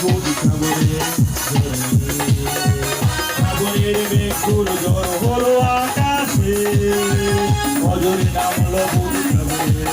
বুঝি সাগরে সাগরের মেঘগুলো ঝড় হলো আকাশে অজরে নামলো বুঝি সাগরে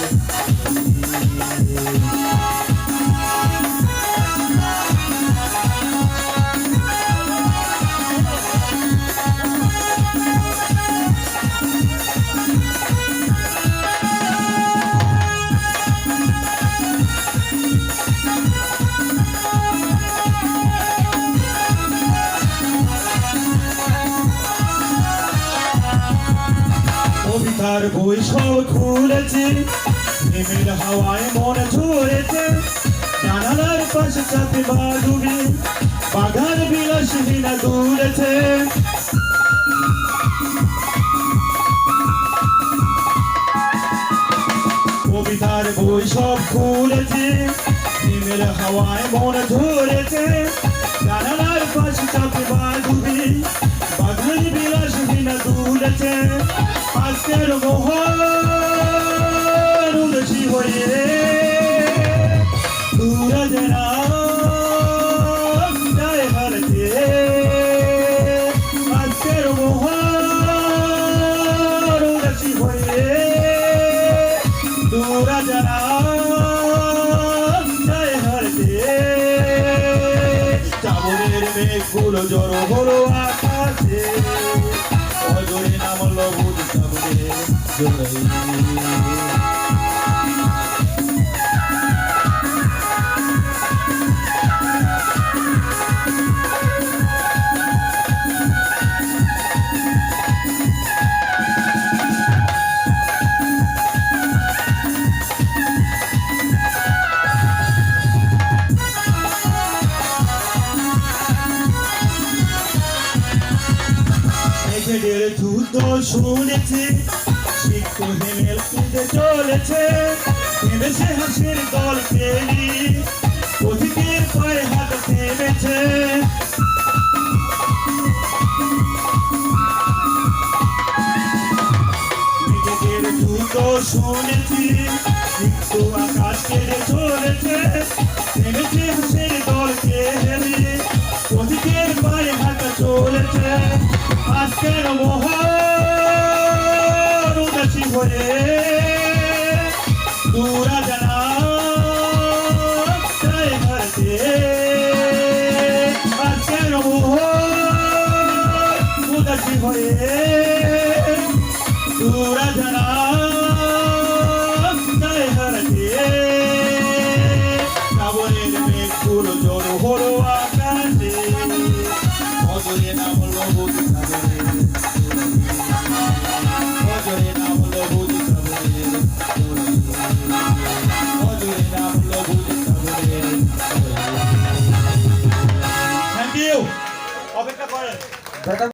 কবিতার বই সব খুলেছে প্রেমের হাওয়ায় মন ঝরেছে জানালার পাশে চাপে বাড়ুবি বাঘার বিলাসহীনা দূরেছে কবিতার বই সব খুলেছে প্রেমের হাওয়ায় মন ঝরেছে জানালার পাশে চাপে বাড়ুবি বাঘার বিলাসহীনা দূরেছে আজকের মোহন উদাসী হয়ে দূরে যেনা যায় হারতে আজকের মোহন উদাসী হয়ে দূরে যেনা যায় হারতে চাবরের মেঘগুলো জড়ো হলো আকাশে অজরে নামলো বুঝি সাগরে মেঘের যুদ্ধ শুনেছি সিক্ত হেমেল কেঁদে চলেছে কেঁদেছে হাসির দল পেলি অধিকের পায়ে হাত থেমেছে মেঘের যুদ্ধ শুনেছি সিক্ত আকাশ কেঁদে চলেছে থেমেছে হাসির দল পেলি অধিকের পায়ে হাত চলেছে আজকের মোহন উদাসী হয়ে দূরা জানা যায় হারতে আজকের মোহন উদাসী হয়ে দূরা জানা যায় হারতে শ্রাবণের মেঘগুলো জড়ো হলো আকাশে অজরে নামলো বুঝি সাগরে অজরে নামলো বুঝি সাগরে অজরে নামলো বুঝি সাগরে থ্যাংক ইউ অপেক্ষা করেন।